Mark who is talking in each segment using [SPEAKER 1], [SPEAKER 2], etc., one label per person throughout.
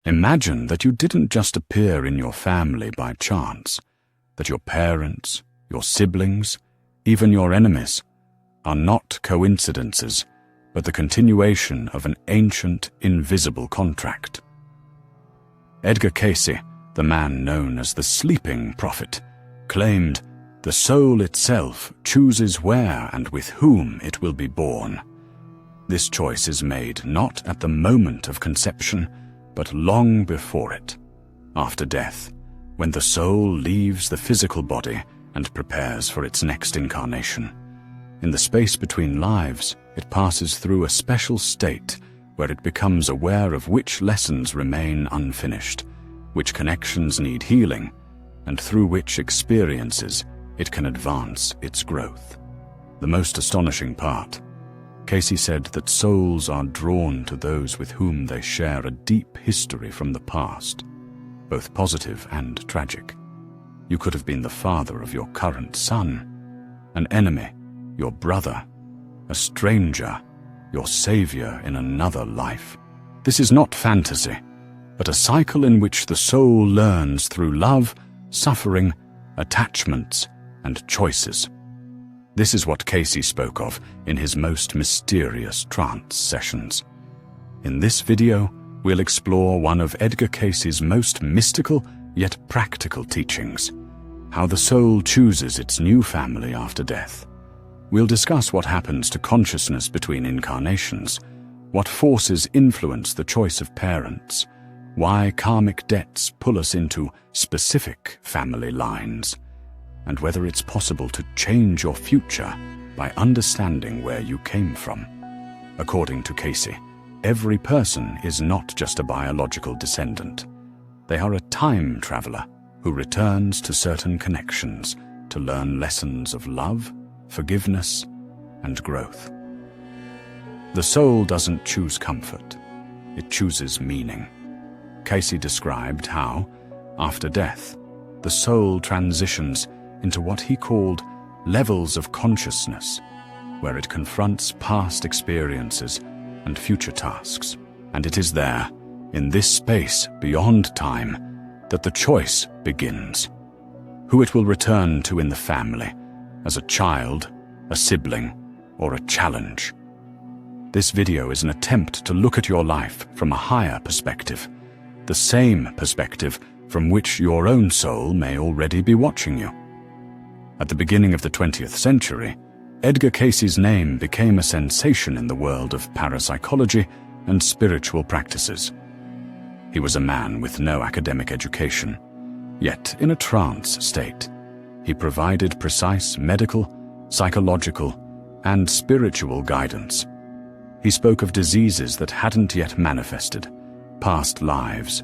[SPEAKER 1] Imagine that you didn't just appear in your family by chance, that your parents, your siblings, even your enemies, are not coincidences, but the continuation of an ancient, invisible contract. Edgar Cayce, the man known as the sleeping prophet, claimed the soul itself chooses where and with whom it will be born. This choice is made not at the moment of conception, but long before it, after death, when the soul leaves the physical body and prepares for its next incarnation. In the space between lives, it passes through a special state where it becomes aware of which lessons remain unfinished, which connections need healing, and through which experiences it can advance its growth. The most astonishing part, Cayce said that souls are drawn to those with whom they share a deep history from the past, both positive and tragic. You could have been the father of your current son, an enemy, your brother, a stranger, your savior in another life. This is not fantasy, but a cycle in which the soul learns through love, suffering, attachments, and choices. This is what Cayce spoke of in his most mysterious trance sessions. In this video, we'll explore one of Edgar Cayce's most mystical yet practical teachings, how the soul chooses its new family after death. We'll discuss what happens to consciousness between incarnations, what forces influence the choice of parents, why karmic debts pull us into specific family lines, and whether it's possible to change your future by understanding where you came from. According to Cayce, every person is not just a biological descendant. They are a time traveler who returns to certain connections to learn lessons of love, forgiveness, and growth. The soul doesn't choose comfort, it chooses meaning. Cayce described how, after death, the soul transitions into what he called levels of consciousness, where it confronts past experiences and future tasks. And it is there, in this space beyond time, that the choice begins. Who it will return to in the family, as a child, a sibling, or a challenge. This video is an attempt to look at your life from a higher perspective, the same perspective from which your own soul may already be watching you. At the beginning of the 20th century, Edgar Cayce's name became a sensation in the world of parapsychology and spiritual practices. He was a man with no academic education, yet in a trance state. He provided precise medical, psychological, and spiritual guidance. He spoke of diseases that hadn't yet manifested, past lives,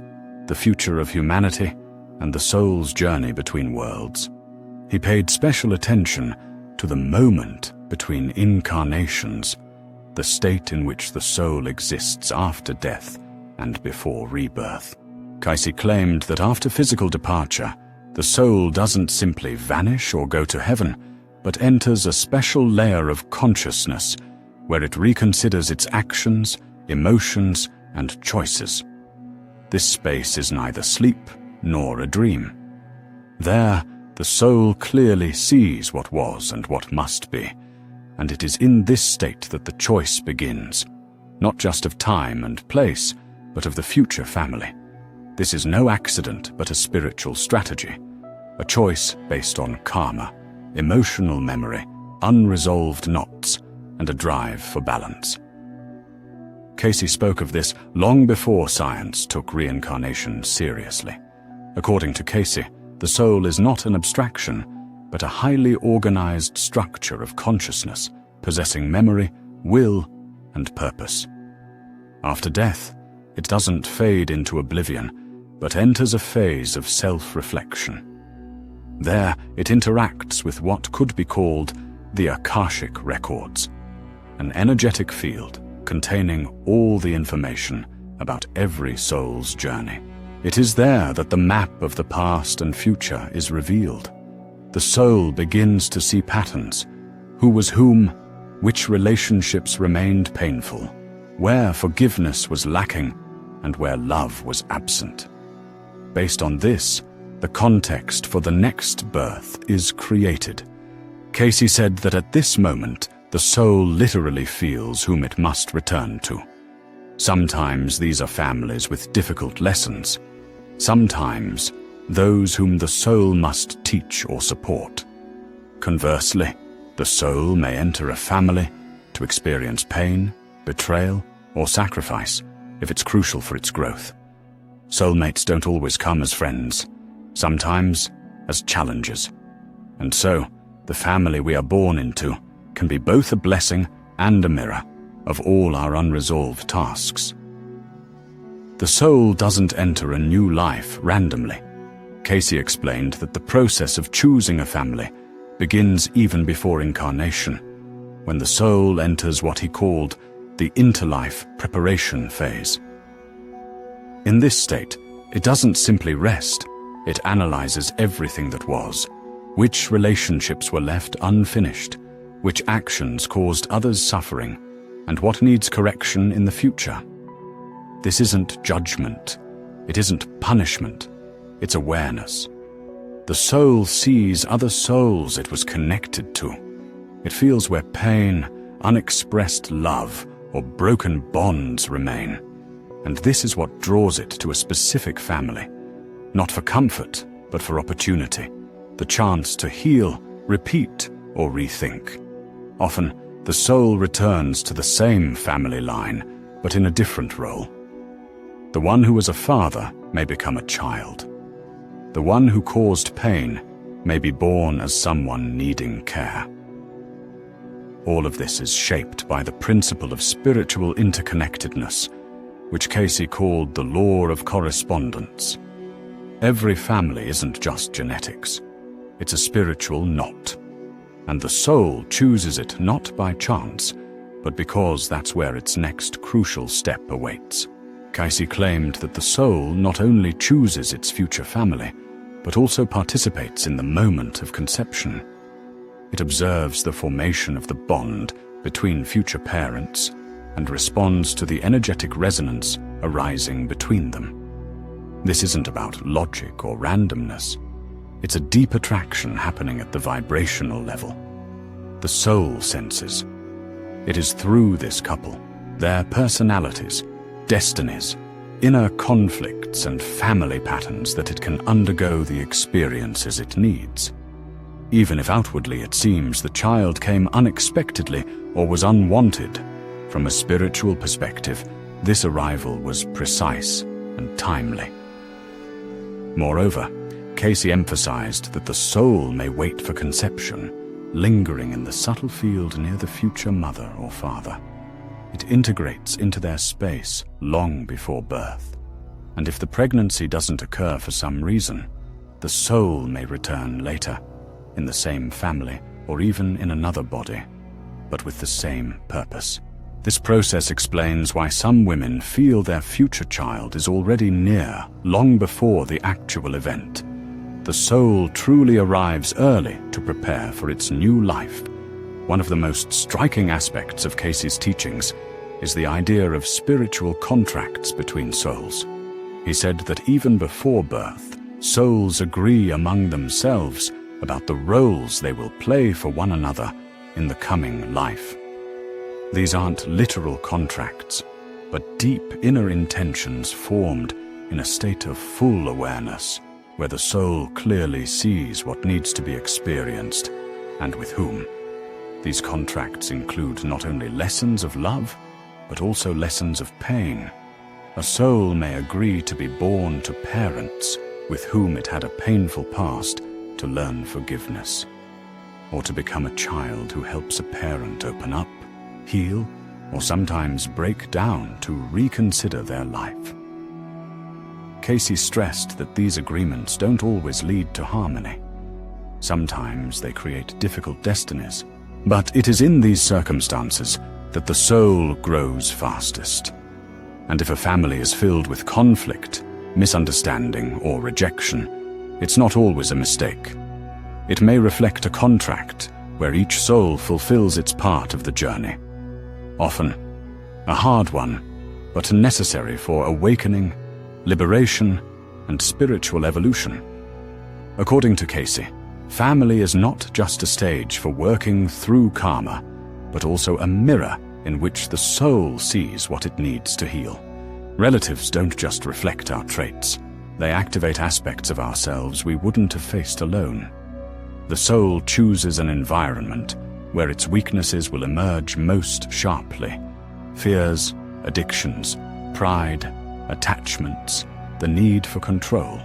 [SPEAKER 1] the future of humanity, and the soul's journey between worlds. He paid special attention to the moment between incarnations, the state in which the soul exists after death and before rebirth. Cayce claimed that after physical departure, the soul doesn't simply vanish or go to heaven, but enters a special layer of consciousness where it reconsiders its actions, emotions, and choices. This space is neither sleep nor a dream. There, the soul clearly sees what was and what must be, and it is in this state that the choice begins, not just of time and place, but of the future family. This is no accident but a spiritual strategy, a choice based on karma, emotional memory, unresolved knots, and a drive for balance. Cayce spoke of this long before science took reincarnation seriously. According to Cayce, the soul is not an abstraction, but a highly organized structure of consciousness, possessing memory, will, and purpose. After death, it doesn't fade into oblivion, but enters a phase of self-reflection. There, it interacts with what could be called the Akashic records, an energetic field containing all the information about every soul's journey. It is there that the map of the past and future is revealed. The soul begins to see patterns, who was whom, which relationships remained painful, where forgiveness was lacking, and where love was absent. Based on this, the context for the next birth is created. Cayce said that at this moment, the soul literally feels whom it must return to. Sometimes these are families with difficult lessons. Sometimes those whom the soul must teach or support. Conversely, the soul may enter a family to experience pain, betrayal, or sacrifice if it's crucial for its growth. Soulmates don't always come as friends, sometimes as challenges. And so, the family we are born into can be both a blessing and a mirror of all our unresolved tasks. The soul doesn't enter a new life randomly. Cayce explained that the process of choosing a family begins even before incarnation, when the soul enters what he called the interlife preparation phase. In this state, it doesn't simply rest, it analyzes everything that was, which relationships were left unfinished, which actions caused others suffering, and what needs correction in the future. This isn't judgment, it isn't punishment, it's awareness. The soul sees other souls it was connected to. It feels where pain, unexpressed love, or broken bonds remain. And this is what draws it to a specific family, not for comfort, but for opportunity, the chance to heal, repeat, or rethink. Often, the soul returns to the same family line, but in a different role. The one who was a father may become a child. The one who caused pain may be born as someone needing care. All of this is shaped by the principle of spiritual interconnectedness, which Cayce called the law of correspondence. Every family isn't just genetics. It's a spiritual knot. And the soul chooses it not by chance, but because that's where its next crucial step awaits. Cayce claimed that the soul not only chooses its future family, but also participates in the moment of conception. It observes the formation of the bond between future parents and responds to the energetic resonance arising between them. This isn't about logic or randomness. It's a deep attraction happening at the vibrational level. The soul senses. It is through this couple, their personalities, destinies, inner conflicts and family patterns that it can undergo the experiences it needs. Even if outwardly it seems the child came unexpectedly or was unwanted, from a spiritual perspective, this arrival was precise and timely. Moreover, Cayce emphasized that the soul may wait for conception, lingering in the subtle field near the future mother or father. It integrates into their space long before birth. And if the pregnancy doesn't occur for some reason, the soul may return later, in the same family or even in another body, but with the same purpose. This process explains why some women feel their future child is already near, long before the actual event. The soul truly arrives early to prepare for its new life. One of the most striking aspects of Cayce's teachings is the idea of spiritual contracts between souls. He said that even before birth, souls agree among themselves about the roles they will play for one another in the coming life. These aren't literal contracts, but deep inner intentions formed in a state of full awareness, where the soul clearly sees what needs to be experienced and with whom. These contracts include not only lessons of love, but also lessons of pain. A soul may agree to be born to parents with whom it had a painful past to learn forgiveness, or to become a child who helps a parent open up, heal, or sometimes break down to reconsider their life. Cayce stressed that these agreements don't always lead to harmony. Sometimes they create difficult destinies, but it is in these circumstances that the soul grows fastest. And if a family is filled with conflict, misunderstanding, or rejection, it's not always a mistake. It may reflect a contract where each soul fulfills its part of the journey. Often, a hard one, but necessary for awakening, liberation, and spiritual evolution. According to Cayce, family is not just a stage for working through karma, but also a mirror in which the soul sees what it needs to heal. Relatives don't just reflect our traits. They activate aspects of ourselves we wouldn't have faced alone. The soul chooses an environment where its weaknesses will emerge most sharply. Fears, addictions, pride, attachments, the need for control.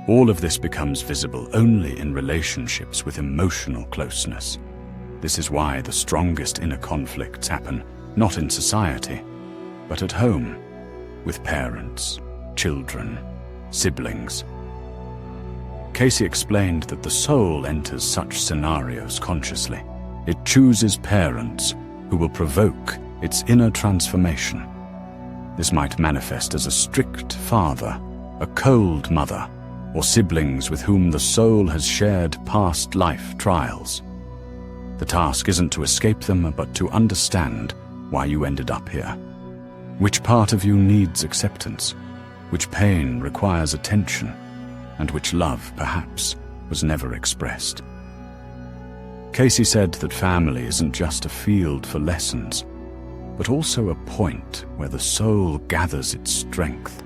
[SPEAKER 1] All of this becomes visible only in relationships with emotional closeness. This is why the strongest inner conflicts happen not in society, but at home, with parents, children, siblings. Cayce explained that the soul enters such scenarios consciously. It chooses parents who will provoke its inner transformation. This might manifest as a strict father, a cold mother, or siblings with whom the soul has shared past life trials. The task isn't to escape them, but to understand why you ended up here. Which part of you needs acceptance, which pain requires attention, and which love, perhaps, was never expressed. Cayce said that family isn't just a field for lessons, but also a point where the soul gathers its strength.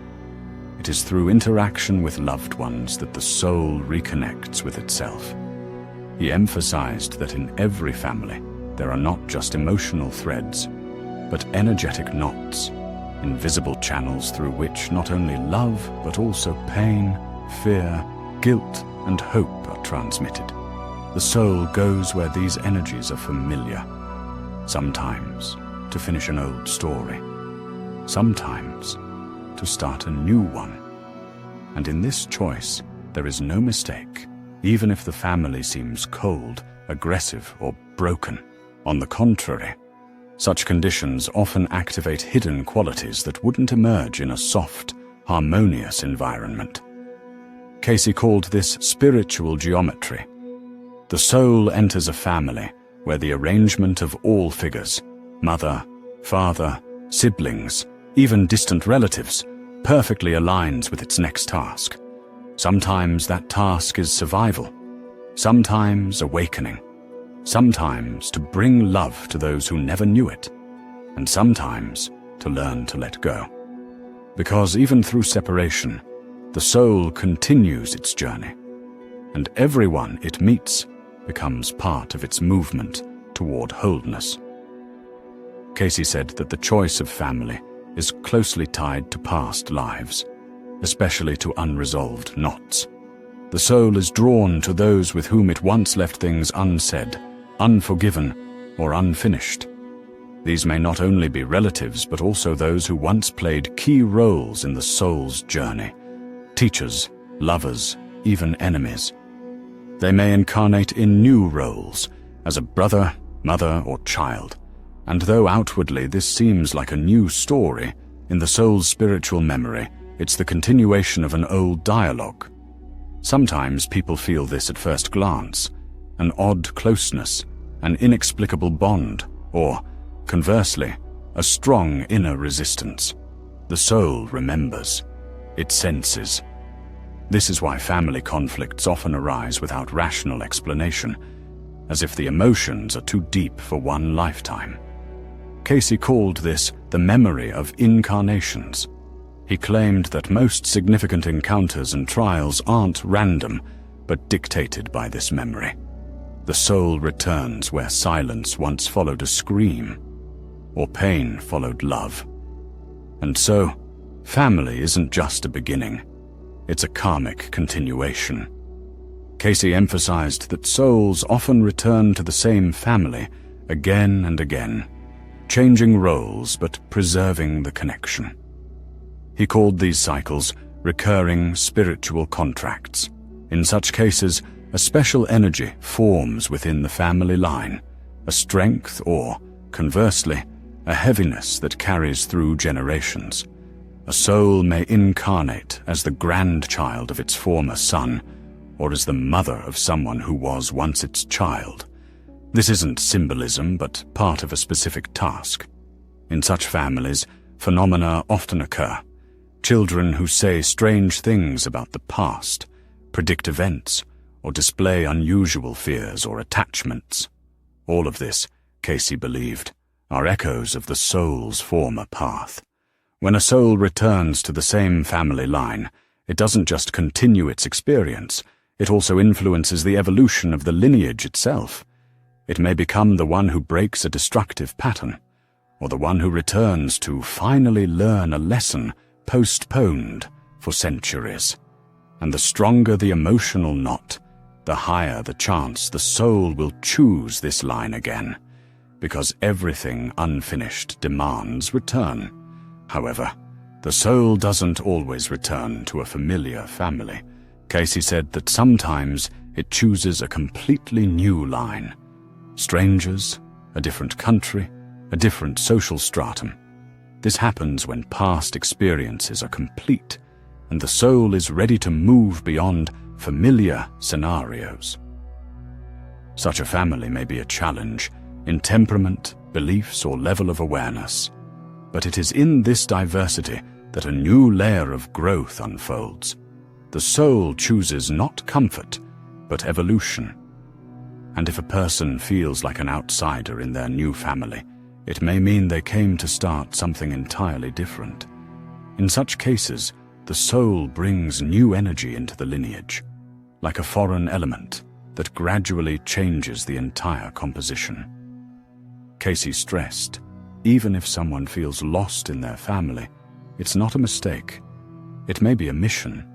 [SPEAKER 1] It is through interaction with loved ones that the soul reconnects with itself. He emphasized that in every family, there are not just emotional threads, but energetic knots, invisible channels through which not only love, but also pain, fear, guilt, and hope are transmitted. The soul goes where these energies are familiar, sometimes to finish an old story, sometimes to start a new one. And in this choice, there is no mistake, even if the family seems cold, aggressive, or broken. On the contrary, such conditions often activate hidden qualities that wouldn't emerge in a soft, harmonious environment. Cayce called this spiritual geometry. The soul enters a family where the arrangement of all figures, mother, father, siblings, even distant relatives, perfectly aligns with its next task. Sometimes that task is survival, sometimes awakening, sometimes to bring love to those who never knew it, and sometimes to learn to let go. Because even through separation, the soul continues its journey, and everyone it meets becomes part of its movement toward wholeness. Cayce said that the choice of family is closely tied to past lives, especially to unresolved knots. The soul is drawn to those with whom it once left things unsaid, unforgiven, or unfinished. These may not only be relatives, but also those who once played key roles in the soul's journey. Teachers, lovers, even enemies. They may incarnate in new roles, as a brother, mother, or child. And though outwardly this seems like a new story, in the soul's spiritual memory, it's the continuation of an old dialogue. Sometimes people feel this at first glance, an odd closeness, an inexplicable bond, or, conversely, a strong inner resistance. The soul remembers. It senses. This is why family conflicts often arise without rational explanation, as if the emotions are too deep for one lifetime. Cayce called this the memory of incarnations. He claimed that most significant encounters and trials aren't random, but dictated by this memory. The soul returns where silence once followed a scream, or pain followed love. And so, family isn't just a beginning, it's a karmic continuation. Cayce emphasized that souls often return to the same family again and again, changing roles but preserving the connection. He called these cycles recurring spiritual contracts. In such cases, a special energy forms within the family line, a strength or, conversely, a heaviness that carries through generations. A soul may incarnate as the grandchild of its former son, or as the mother of someone who was once its child. This isn't symbolism, but part of a specific task. In such families, Phenomena often occur. Children who say strange things about the past, predict events, or display unusual fears or attachments. All of this, Cayce believed, are echoes of the soul's former path. When a soul returns to the same family line, it doesn't just continue its experience, it also influences the evolution of the lineage itself. It may become the one who breaks a destructive pattern, or the one who returns to finally learn a lesson postponed for centuries. And the stronger the emotional knot, the higher the chance the soul will choose this line again, because everything unfinished demands return. However, the soul doesn't always return to a familiar family. Cayce said that sometimes it chooses a completely new line. Strangers, a different country, a different social stratum. This happens when past experiences are complete and the soul is ready to move beyond familiar scenarios. Such a family may be a challenge in temperament, beliefs, or level of awareness, but it is in this diversity that a new layer of growth unfolds. The soul chooses not comfort, but evolution. And if a person feels like an outsider in their new family, it may mean they came to start something entirely different. In such cases, the soul brings new energy into the lineage, like a foreign element that gradually changes the entire composition. Cayce stressed, even if someone feels lost in their family, it's not a mistake. It may be a mission.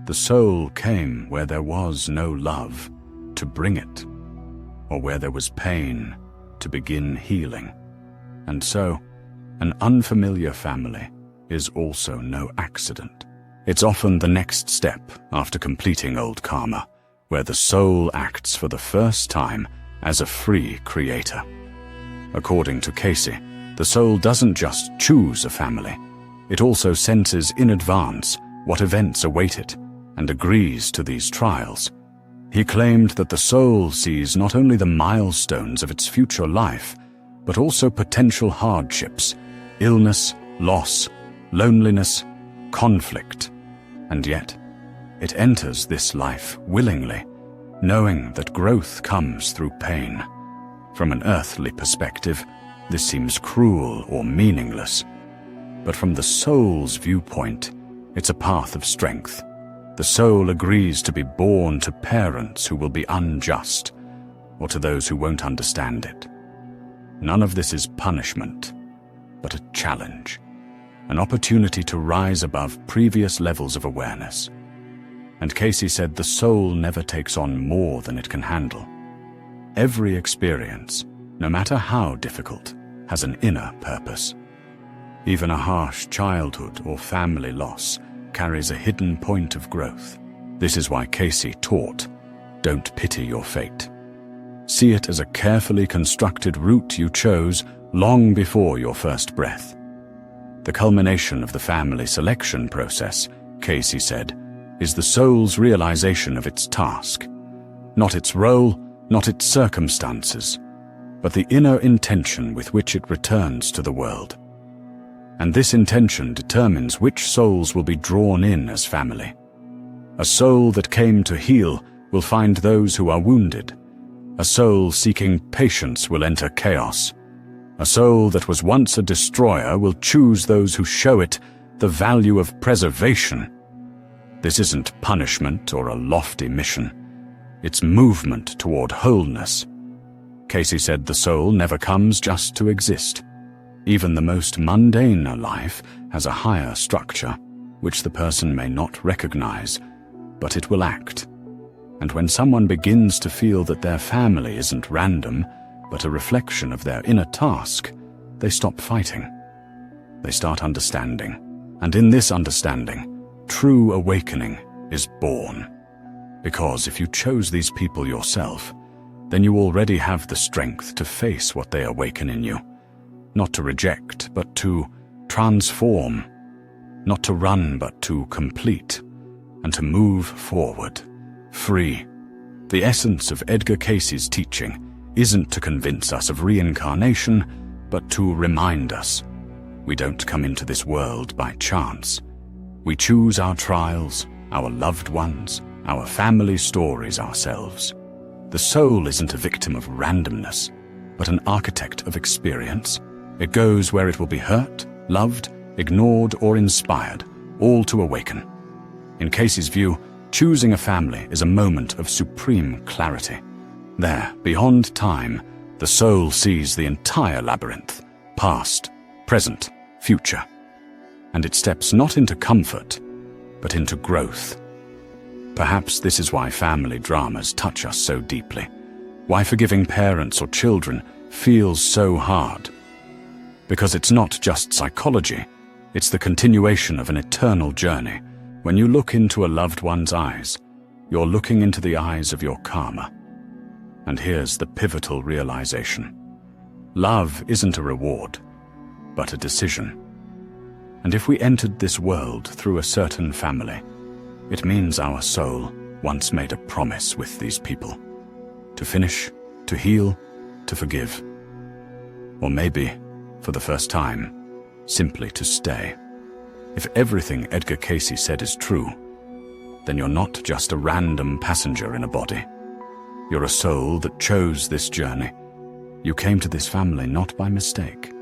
[SPEAKER 1] The soul came where there was no love, to bring it, or where there was pain, to begin healing. And so, an unfamiliar family is also no accident. It's often the next step after completing old karma, where the soul acts for the first time as a free creator. According to Cayce, the soul doesn't just choose a family, it also senses in advance what events await it and agrees to these trials. He claimed that the soul sees not only the milestones of its future life, but also potential hardships, illness, loss, loneliness, conflict. And yet, it enters this life willingly, knowing that growth comes through pain. From an earthly perspective, this seems cruel or meaningless. But from the soul's viewpoint, it's a path of strength. The soul agrees to be born to parents who will be unjust, or to those who won't understand it. None of this is punishment, but a challenge, an opportunity to rise above previous levels of awareness. And Cayce said the soul never takes on more than it can handle. Every experience, no matter how difficult, has an inner purpose. Even a harsh childhood or family loss carries a hidden point of growth. This is why Cayce taught, don't pity your fate. See it as a carefully constructed route you chose long before your first breath. The culmination of the family selection process, Cayce said, is the soul's realization of its task. Not its role, not its circumstances, but the inner intention with which it returns to the world. And this intention determines which souls will be drawn in as family. A soul that came to heal will find those who are wounded. A soul seeking patience will enter chaos. A soul that was once a destroyer will choose those who show it the value of preservation. This isn't punishment or a lofty mission. It's movement toward wholeness. Cayce said the soul never comes just to exist. Even the most mundane life has a higher structure, which the person may not recognize, but it will act. And when someone begins to feel that their family isn't random, but a reflection of their inner task, they stop fighting. They start understanding. And in this understanding, true awakening is born. Because if you chose these people yourself, then you already have the strength to face what they awaken in you. Not to reject, but to transform. Not to run, but to complete. And to move forward, free. The essence of Edgar Cayce's teaching isn't to convince us of reincarnation, but to remind us. We don't come into this world by chance. We choose our trials, our loved ones, our family stories ourselves. The soul isn't a victim of randomness, but an architect of experience. It goes where it will be hurt, loved, ignored, or inspired, all to awaken. In Cayce's view, choosing a family is a moment of supreme clarity. There, beyond time, the soul sees the entire labyrinth, past, present, future. And it steps not into comfort, but into growth. Perhaps this is why family dramas touch us so deeply, why forgiving parents or children feels so hard. Because it's not just psychology, it's the continuation of an eternal journey. When you look into a loved one's eyes, you're looking into the eyes of your karma. And here's the pivotal realization. Love isn't a reward, but a decision. And if we entered this world through a certain family, it means our soul once made a promise with these people. To finish, to heal, to forgive. Or maybe, for the first time, simply to stay. If everything Edgar Cayce said is true, then you're not just a random passenger in a body. You're a soul that chose this journey. You came to this family not by mistake.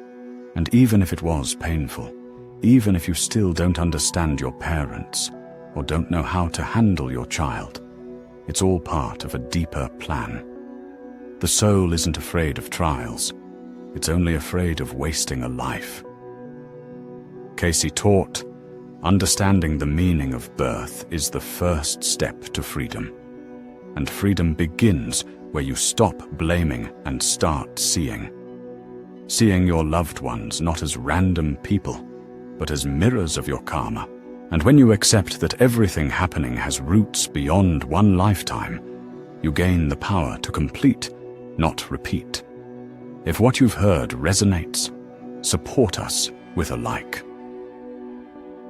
[SPEAKER 1] And even if it was painful, even if you still don't understand your parents, or don't know how to handle your child, it's all part of a deeper plan. The soul isn't afraid of trials. It's only afraid of wasting a life. Cayce taught, understanding the meaning of birth is the first step to freedom. And freedom begins where you stop blaming and start seeing. Seeing your loved ones not as random people, but as mirrors of your karma. And when you accept that everything happening has roots beyond one lifetime, you gain the power to complete, not repeat. If what you've heard resonates, support us with a like.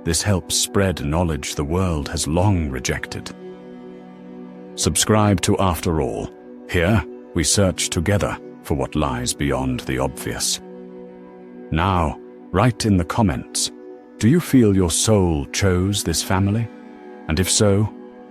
[SPEAKER 1] This helps spread knowledge the world has long rejected. Subscribe to After All. Here, we search together for what lies beyond the obvious. Now, write in the comments, do you feel your soul chose this family? And if so,